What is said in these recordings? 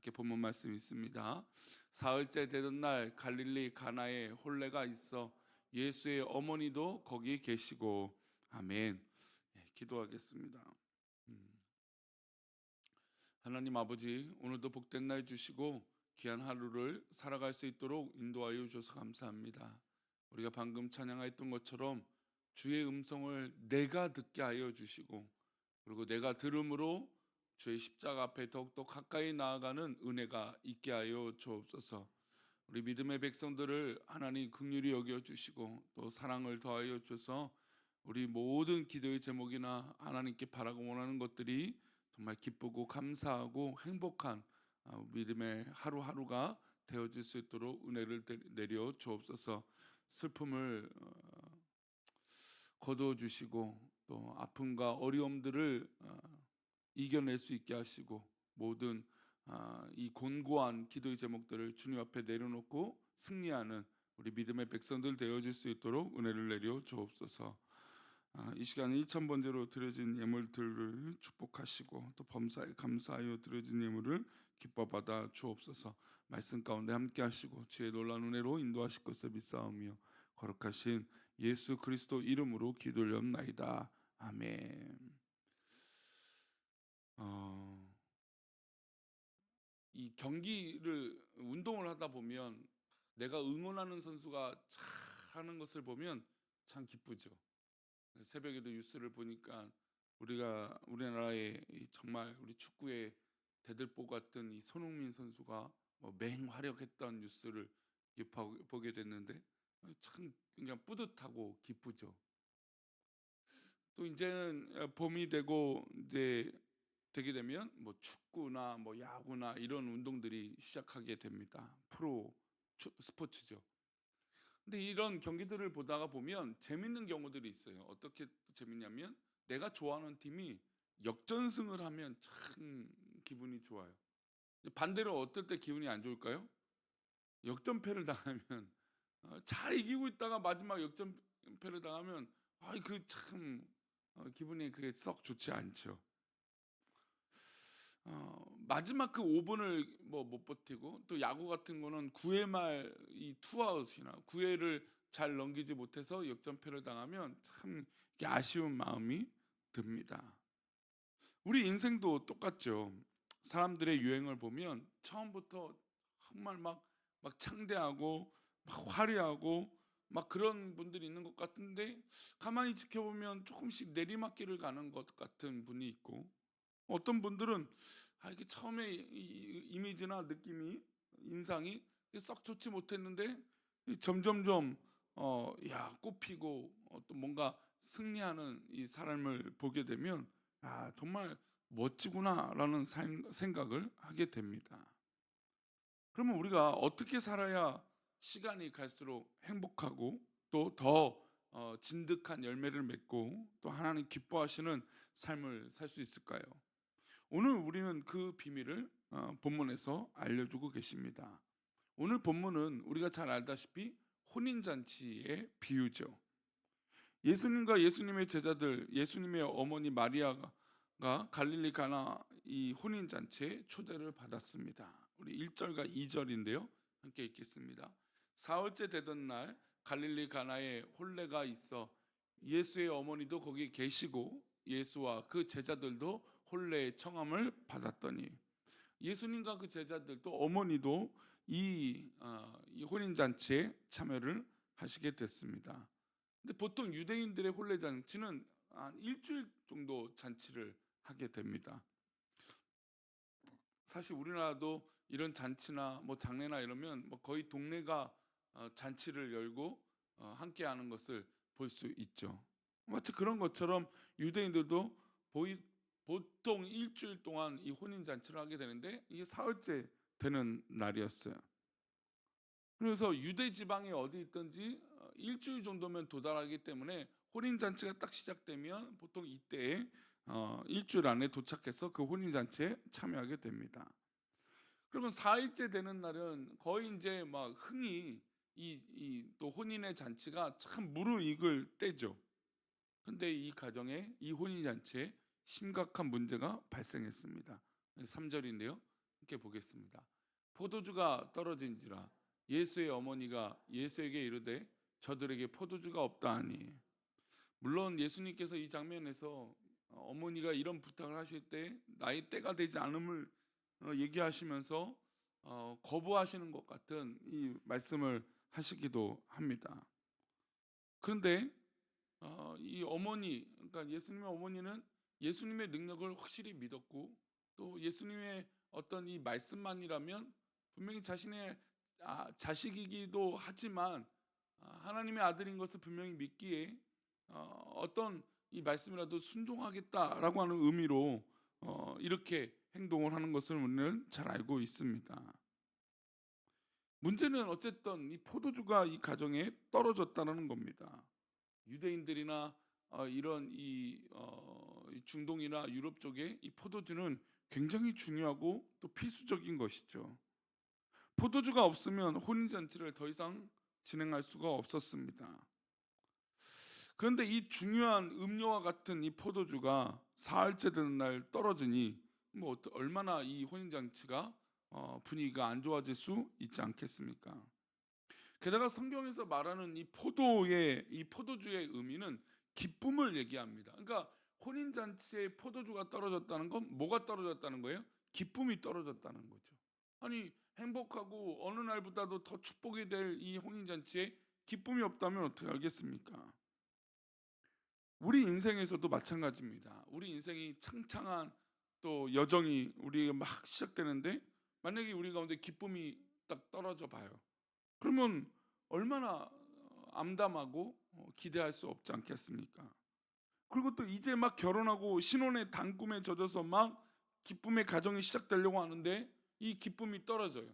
함께 본문 말씀이 있습니다. 사흘째 되던 날 갈릴리 가나에 혼례가 있어 예수의 어머니도 거기 계시고. 아멘. 기도하겠습니다. 음. 하나님 아버지, 오늘도 복된 날 주시고 귀한 하루를 살아갈 수 있도록 인도하여 주셔서 감사합니다. 우리가 방금 찬양했던 것처럼 주의 음성을 내가 듣게 하여 주시고, 그리고 내가 들음으로 주의 십자가 앞에 더욱더 가까이 나아가는 은혜가 있게 하여 주옵소서. 우리 믿음의 백성들을 하나님 긍휼히 여겨 주시고 또 사랑을 더하여 주셔서 우리 모든 기도의 제목이나 하나님께 바라고 원하는 것들이 정말 기쁘고 감사하고 행복한 믿음의 하루하루가 되어질 수 있도록 은혜를 내려 주옵소서. 슬픔을 거두어 주시고 또 아픔과 어려움들을 이겨낼 수 있게 하시고, 모든 이 곤고한 기도의 제목들을 주님 앞에 내려놓고 승리하는 우리 믿음의 백성들 되어질 수 있도록 은혜를 내려 주옵소서. 이 시간 1000번째로 드려진 예물들을 축복하시고 또 범사에 감사하여 드려진 예물을 기뻐 받아 주옵소서. 말씀 가운데 함께 하시고 주의 놀라운 은혜로 인도하실 것을 믿사오며 거룩하신 예수 그리스도 이름으로 기도올옵나이다. 아멘. 이 경기를 운동을 하다 보면 내가 응원하는 선수가 잘하는 것을 보면 참 기쁘죠. 새벽에도 뉴스를 보니까 우리나라의 정말 우리 축구의 대들보 같은 이 손흥민 선수가 뭐 맹활약했던 뉴스를 보게 됐는데 참 그냥 뿌듯하고 기쁘죠. 또 이제는 봄이 되고 이제 되게 되면 뭐 축구나 뭐 야구나 이런 운동들이 시작하게 됩니다. 프로 스포츠죠. 근데 이런 경기들을 보다가 보면 재밌는 경우들이 있어요. 어떻게 재밌냐면 내가 좋아하는 팀이 역전승을 하면 참 기분이 좋아요. 반대로 어떨 때 기분이 안 좋을까요? 역전패를 당하면 잘 이기고 있다가 마지막 역전패를 당하면 참 기분이 그게 썩 좋지 않죠. 마지막 그 5분을 뭐 못 버티고, 또 야구 같은 거는 9회 말 이 투아웃이나 9회를 잘 넘기지 못해서 역전패를 당하면 참 이렇게 아쉬운 마음이 듭니다. 우리 인생도 똑같죠. 사람들의 유행을 보면 처음부터 정말 막 창대하고 막 화려하고 막 그런 분들이 있는 것 같은데, 가만히 지켜보면 조금씩 내리막길을 가는 것 같은 분이 있고, 어떤 분들은 이게 처음에 이 이미지나 느낌이, 인상이 썩 좋지 못했는데 점점점 꽃피고 또 뭔가 승리하는 이 삶을 보게 되면 정말 멋지구나라는 생각을 하게 됩니다. 그러면 우리가 어떻게 살아야 시간이 갈수록 행복하고 또 더 진득한 열매를 맺고 또 하나님 기뻐하시는 삶을 살 수 있을까요? 오늘 우리는 그 비밀을 본문에서 알려주고 계십니다. 오늘 본문은 우리가 잘 알다시피 혼인잔치의 비유죠. 예수님과 예수님의 제자들, 예수님의 어머니 마리아가 갈릴리 가나 이 혼인잔치에 초대를 받았습니다. 우리 1절과 2절인데요, 함께 읽겠습니다. 사흘째 되던 날 갈릴리 가나에 혼례가 있어 예수의 어머니도 거기 계시고 예수와 그 제자들도 혼례의 청함을 받았더니. 예수님과 그 제자들 또 어머니도 이 혼인잔치에 참여를 하시게 됐습니다. 근데 보통 유대인들의 혼례 잔치는 한 일주일 정도 잔치를 하게 됩니다. 사실 우리나라도 이런 잔치나 뭐 장례나 이러면 뭐 거의 동네가 잔치를 열고 함께 하는 것을 볼 수 있죠. 마치 그런 것처럼 유대인들도 보통 일주일 동안 이 혼인 잔치를 하게 되는데 이게 사흘째 되는 날이었어요. 그래서 유대 지방에 어디 있든지 일주일 정도면 도달하기 때문에 혼인 잔치가 딱 시작되면 보통 이때에 일주일 안에 도착해서 그 혼인 잔치에 참여하게 됩니다. 그러면 4일째 되는 날은 거의 이제 막 흥이 이 또 혼인의 잔치가 참 무르익을 때죠. 근데 이 가정에 이 혼인 잔치에 심각한 문제가 발생했습니다. 3절인데요. 함께 보겠습니다. 포도주가 떨어진지라 예수의 어머니가 예수에게 이르되 저들에게 포도주가 없다 하니. 물론 예수님께서 이 장면에서 어머니가 이런 부탁을 하실 때 나의 때가 되지 않음을 얘기하시면서 거부하시는 것 같은 이 말씀을 하시기도 합니다. 그런데 이 어머니, 그러니까 예수님의 어머니는 예수님의 능력을 확실히 믿었고 또 예수님의 어떤 이 말씀만이라면 분명히 자신의 자식이기도 하지만 하나님의 아들인 것을 분명히 믿기에 어떤 이 말씀이라도 순종하겠다라고 하는 의미로 이렇게 행동을 하는 것을 우리는 잘 알고 있습니다. 문제는 어쨌든 이 포도주가 이 가정에 떨어졌다는 겁니다. 유대인들이나 이런 이 중동이나 유럽 쪽에 이 포도주는 굉장히 중요하고 또 필수적인 것이죠. 포도주가 없으면 혼인잔치를 더 이상 진행할 수가 없었습니다. 그런데 이 중요한 음료와 같은 이 포도주가 사흘째 되는 날 떨어지니 얼마나 이 혼인잔치가 분위기가 안 좋아질 수 있지 않겠습니까? 게다가 성경에서 말하는 이 포도주의 의미는 기쁨을 얘기합니다. 그러니까 혼인잔치에 포도주가 떨어졌다는 건 뭐가 떨어졌다는 거예요? 기쁨이 떨어졌다는 거죠. 아니, 행복하고 어느 날보다도 더 축복이 될 이 혼인잔치에 기쁨이 없다면 어떻게 하겠습니까? 우리 인생에서도 마찬가지입니다. 우리 인생이 창창한 또 여정이 우리가 막 시작되는데 만약에 우리 가운데 기쁨이 딱 떨어져 봐요. 그러면 얼마나 암담하고 기대할 수 없지 않겠습니까? 그리고 또 이제 막 결혼하고 신혼의 단꿈에 젖어서 막 기쁨의 가정이 시작되려고 하는데 이 기쁨이 떨어져요.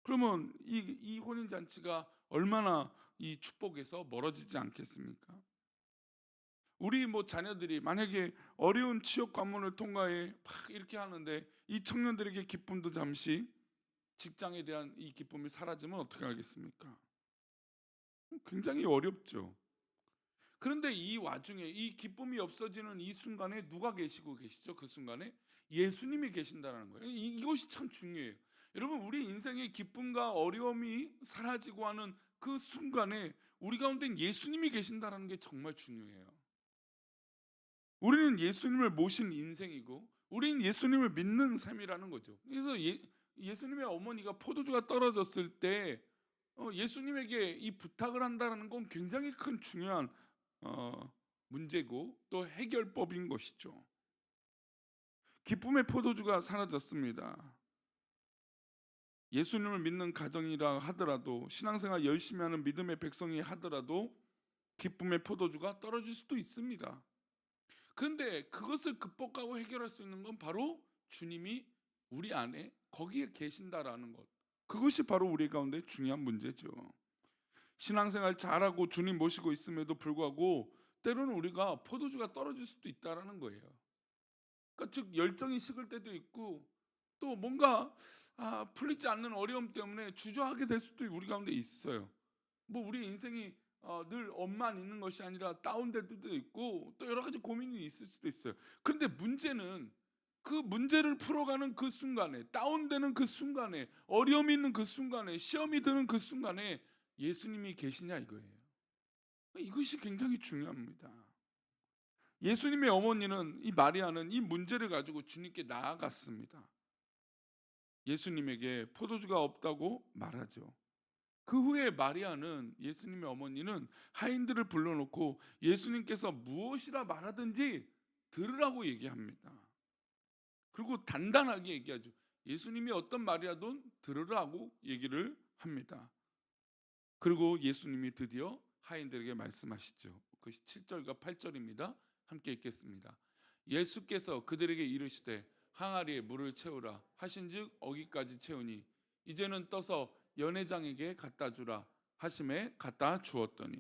그러면 이 혼인잔치가 얼마나 이 축복에서 멀어지지 않겠습니까? 우리 자녀들이 만약에 어려운 취업 관문을 통과해 막 이렇게 하는데 이 청년들에게 기쁨도 잠시, 직장에 대한 이 기쁨이 사라지면 어떻게 하겠습니까? 굉장히 어렵죠. 그런데 이 와중에 이 기쁨이 없어지는 이 순간에 누가 계시죠? 그 순간에 예수님이 계신다는 거예요. 이것이 참 중요해요. 여러분, 우리 인생의 기쁨과 어려움이 사라지고 하는 그 순간에 우리 가운데 예수님이 계신다는 게 정말 중요해요. 우리는 예수님을 모신 인생이고 우리는 예수님을 믿는 삶이라는 거죠. 그래서 예수님의 어머니가 포도주가 떨어졌을 때 예수님에게 이 부탁을 한다는 건 굉장히 큰 중요한 문제고 또 해결법인 것이죠. 기쁨의 포도주가 사라졌습니다. 예수님을 믿는 가정이라 하더라도, 신앙생활 열심히 하는 믿음의 백성이 하더라도 기쁨의 포도주가 떨어질 수도 있습니다. 그런데 그것을 극복하고 해결할 수 있는 건 바로 주님이 우리 안에 거기에 계신다라는 것. 그것이 바로 우리 가운데 중요한 문제죠. 신앙생활 잘하고 주님 모시고 있음에도 불구하고 때로는 우리가 포도주가 떨어질 수도 있다라는 거예요. 그러니까 즉 열정이 식을 때도 있고 또 뭔가 풀리지 않는 어려움 때문에 주저하게 될 수도 우리 가운데 있어요. 우리 인생이 늘 업만 있는 것이 아니라 다운될 때도 있고 또 여러 가지 고민이 있을 수도 있어요. 그런데 문제는 그 문제를 풀어가는 그 순간에, 다운되는 그 순간에, 어려움이 있는 그 순간에, 시험이 드는 그 순간에 예수님이 계시냐 이거예요. 이것이 굉장히 중요합니다. 예수님의 어머니는, 이 마리아는 이 문제를 가지고 주님께 나아갔습니다. 예수님에게 포도주가 없다고 말하죠. 그 후에 마리아는, 예수님의 어머니는 하인들을 불러놓고 예수님께서 무엇이라 말하든지 들으라고 얘기합니다. 그리고 단단하게 얘기하죠. 예수님이 어떤 말이라도 들으라고 얘기를 합니다. 그리고 예수님이 드디어 하인들에게 말씀하시죠. 그것이 7절과 8절입니다. 함께 읽겠습니다. 예수께서 그들에게 이르시되 항아리에 물을 채우라 하신즉 어기까지 채우니 이제는 떠서 연회장에게 갖다 주라 하심에 갖다 주었더니.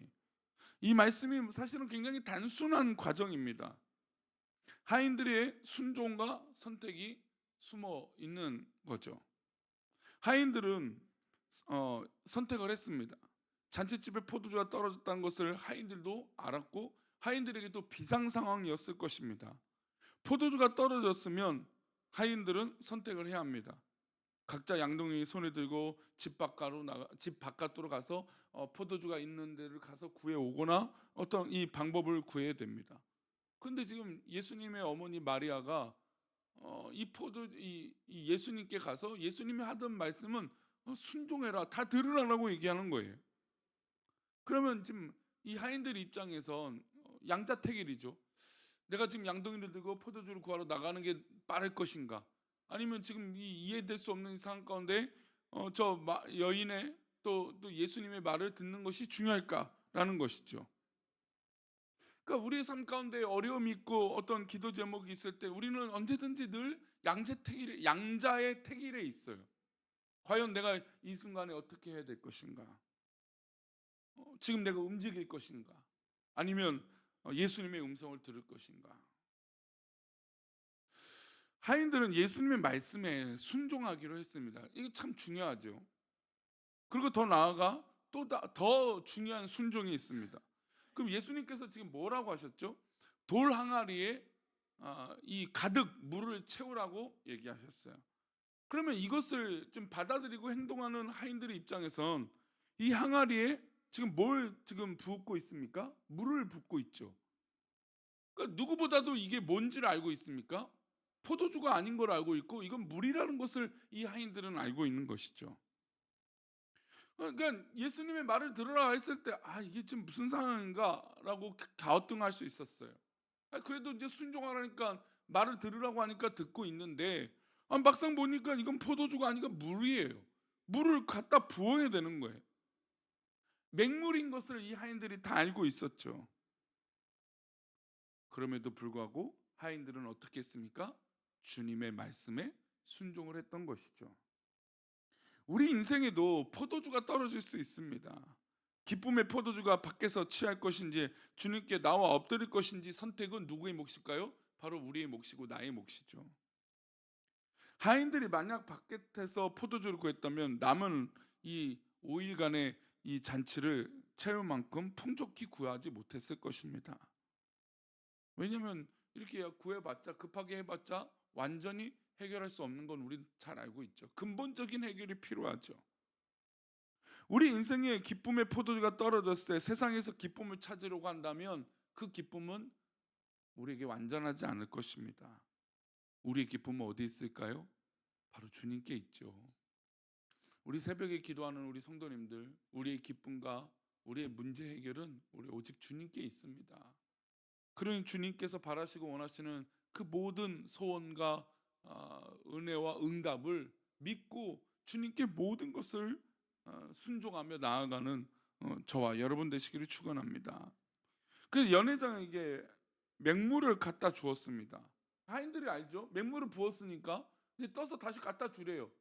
이 말씀이 사실은 굉장히 단순한 과정입니다. 하인들의 순종과 선택이 숨어 있는 거죠. 하인들은 선택을 했습니다. 잔치집에 포도주가 떨어졌다는 것을 하인들도 알았고 하인들에게도 비상 상황이었을 것입니다. 포도주가 떨어졌으면 하인들은 선택을 해야 합니다. 각자 양동이 손에 들고 집 바깥으로 가서 포도주가 있는 데를 가서 구해 오거나 어떤 이 방법을 구해야 됩니다. 근데 지금 예수님의 어머니 마리아가 이 예수님께 가서 예수님이 하던 말씀은 순종해라, 다 들으라고 얘기하는 거예요. 그러면 지금 이 하인들 입장에선 양자택일이죠. 내가 지금 양동이를 들고 포도주를 구하러 나가는 게 빠를 것인가? 아니면 지금 이 이해될 수 없는 상황 가운데 여인의 또 예수님의 말을 듣는 것이 중요할까라는 것이죠. 그러니까 우리의 삶 가운데 어려움이 있고 어떤 기도 제목이 있을 때 우리는 언제든지 늘 양자의 택일에 있어요. 과연 내가 이 순간에 어떻게 해야 될 것인가? 지금 내가 움직일 것인가? 아니면 예수님의 음성을 들을 것인가? 하인들은 예수님의 말씀에 순종하기로 했습니다. 이게 참 중요하죠. 그리고 더 나아가 더 중요한 순종이 있습니다. 그럼 예수님께서 지금 뭐라고 하셨죠? 돌 항아리에 이 가득 물을 채우라고 얘기하셨어요. 그러면 이것을 좀 받아들이고 행동하는 하인들의 입장에선 이 항아리에 지금 뭘 지금 붓고 있습니까? 물을 붓고 있죠. 그러니까 누구보다도 이게 뭔지를 알고 있습니까? 포도주가 아닌 걸 알고 있고 이건 물이라는 것을 이 하인들은 알고 있는 것이죠. 그러니까 예수님의 말을 들으라 했을 때 이게 지금 무슨 상황인가라고 갸우뚱할 수 있었어요. 그래도 이제 순종하라니까 말을 들으라고 하니까 듣고 있는데 막상 보니까 이건 포도주가 아니라 물이에요. 물을 갖다 부어야 되는 거예요. 맹물인 것을 이 하인들이 다 알고 있었죠. 그럼에도 불구하고 하인들은 어떻게 했습니까? 주님의 말씀에 순종을 했던 것이죠. 우리 인생에도 포도주가 떨어질 수 있습니다. 기쁨의 포도주가 밖에서 취할 것인지 주님께 나와 엎드릴 것인지 선택은 누구의 몫일까요? 바로 우리의 몫이고 나의 몫이죠. 하인들이 만약 밖에서 포도주를 구했다면 남은 이 5일간의 이 잔치를 채울 만큼 풍족히 구하지 못했을 것입니다. 왜냐하면 이렇게 구해봤자, 급하게 해봤자 완전히 해결할 수 없는 건 우린 잘 알고 있죠. 근본적인 해결이 필요하죠. 우리 인생에 기쁨의 포도주가 떨어졌을 때 세상에서 기쁨을 찾으려고 한다면 그 기쁨은 우리에게 완전하지 않을 것입니다. 우리의 기쁨은 어디 있을까요? 바로 주님께 있죠. 우리 새벽에 기도하는 우리 성도님들, 우리의 기쁨과 우리의 문제 해결은 우리 오직 주님께 있습니다. 그러니 주님께서 바라시고 원하시는 그 모든 소원과 은혜와 응답을 믿고 주님께 모든 것을 순종하며 나아가는 저와 여러분 되시기를 축원합니다. 그래서 연회장에게 맹물을 갖다 주었습니다. 하인들이 알죠? 맹물을 부었으니까 이제 떠서 다시 갖다 주래요.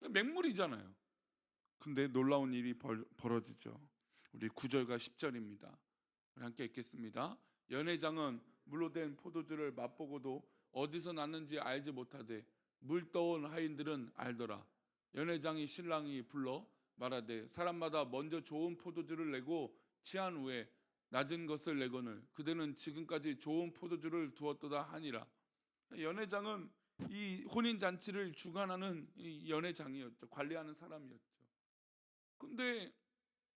맹물이잖아요. 근데 놀라운 일이 벌어지죠. 우리 9절과 10절입니다. 함께 읽겠습니다. 연회장은 물로 된 포도주를 맛보고도 어디서 났는지 알지 못하되 물 떠온 하인들은 알더라. 연회장이 신랑이 불러 말하되 사람마다 먼저 좋은 포도주를 내고 취한 후에 낮은 것을 내거늘 그대는 지금까지 좋은 포도주를 두었도다 하니라. 연회장은 이 혼인 잔치를 주관하는 이 연회장이었죠. 관리하는 사람이었죠. 근데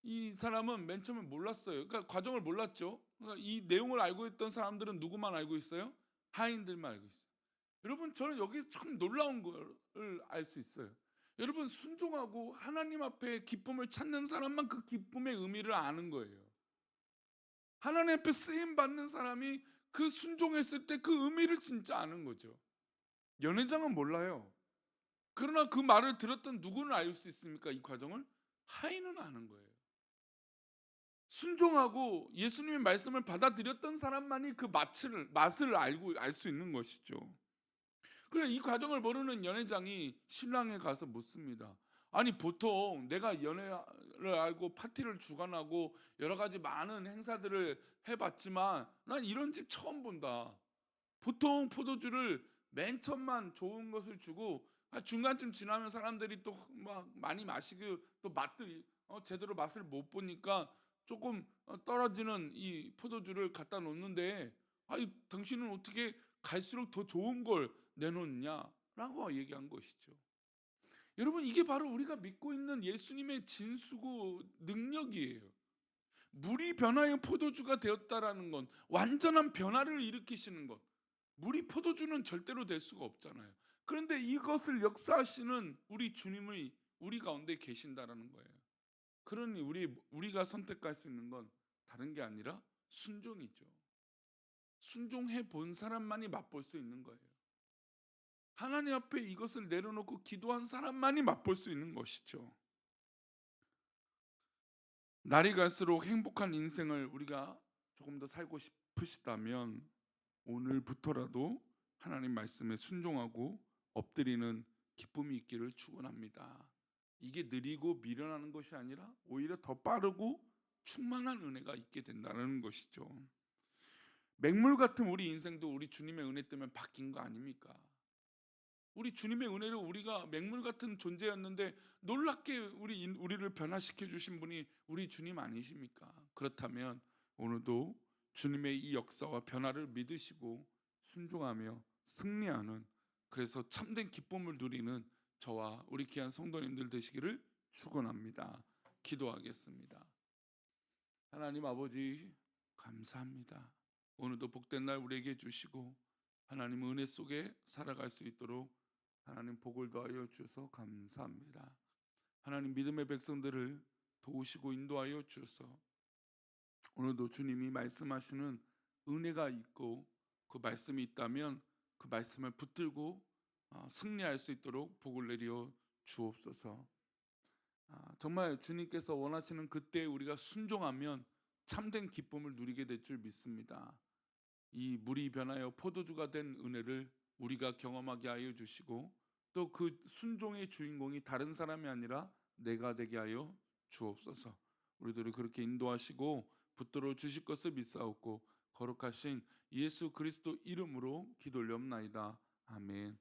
이 사람은 맨 처음에 몰랐어요. 그러니까 과정을 몰랐죠. 그러니까 이 내용을 알고 있던 사람들은 누구만 알고 있어요? 하인들만 알고 있어요. 여러분, 저는 여기 참 놀라운 걸 알 수 있어요. 여러분, 순종하고 하나님 앞에 기쁨을 찾는 사람만 그 기쁨의 의미를 아는 거예요. 하나님 앞에 쓰임 받는 사람이 그 순종했을 때 그 의미를 진짜 아는 거죠. 연회장은 몰라요. 그러나 그 말을 들었던 누구는 알 수 있습니까? 이 과정을 하인은 아는 거예요. 순종하고 예수님의 말씀을 받아들였던 사람만이 그 맛을 알고 알 수 있는 것이죠. 그래, 이 과정을 모르는 연회장이 신랑에 가서 묻습니다. 아니, 보통 내가 연애를 알고 파티를 주관하고 여러 가지 많은 행사들을 해봤지만 난 이런 집 처음 본다. 보통 포도주를 맨 처음만 좋은 것을 주고 중간쯤 지나면 사람들이 또 막 많이 마시고 또 맛도 제대로 맛을 못 보니까 조금 떨어지는 이 포도주를 갖다 놓는데 당신은 어떻게 갈수록 더 좋은 걸 내놓느냐 라고 얘기한 것이죠. 여러분, 이게 바로 우리가 믿고 있는 예수님의 진수고 능력이에요. 물이 변화의 포도주가 되었다라는 건 완전한 변화를 일으키시는 것. 물이 포도주는 절대로 될 수가 없잖아요. 그런데 이것을 역사하시는 우리 주님이 우리 가운데 계신다라는 거예요. 그러니 우리가 선택할 수 있는 건 다른 게 아니라 순종이죠. 순종해 본 사람만이 맛볼 수 있는 거예요. 하나님 앞에 이것을 내려놓고 기도한 사람만이 맛볼 수 있는 것이죠. 날이 갈수록 행복한 인생을 우리가 조금 더 살고 싶으시다면 오늘부터라도 하나님 말씀에 순종하고 엎드리는 기쁨이 있기를 축원합니다. 이게 느리고 미련하는 것이 아니라 오히려 더 빠르고 충만한 은혜가 있게 된다는 것이죠. 맹물 같은 우리 인생도 우리 주님의 은혜 때문에 바뀐 거 아닙니까? 우리 주님의 은혜로 우리가 맹물 같은 존재였는데 놀랍게 우리를 변화시켜 주신 분이 우리 주님 아니십니까? 그렇다면 오늘도 주님의 이 역사와 변화를 믿으시고 순종하며 승리하는, 그래서 참된 기쁨을 누리는 저와 우리 귀한 성도님들 되시기를 축원합니다. 기도하겠습니다. 하나님 아버지, 감사합니다. 오늘도 복된 날 우리에게 주시고 하나님 은혜 속에 살아갈 수 있도록 하나님 복을 더하여 주셔서 감사합니다. 하나님 믿음의 백성들을 도우시고 인도하여 주셔서 오늘도 주님이 말씀하시는 은혜가 있고 그 말씀이 있다면 그 말씀을 붙들고 승리할 수 있도록 복을 내려 주옵소서. 정말 주님께서 원하시는 그때 우리가 순종하면 참된 기쁨을 누리게 될 줄 믿습니다. 이 물이 변하여 포도주가 된 은혜를 우리가 경험하게 하여 주시고 또 그 순종의 주인공이 다른 사람이 아니라 내가 되게 하여 주옵소서. 우리들을 그렇게 인도하시고 붙들어 주실 것을 믿사옵고 거룩하신 예수 그리스도 이름으로 기도 올려옵나이다. 아멘.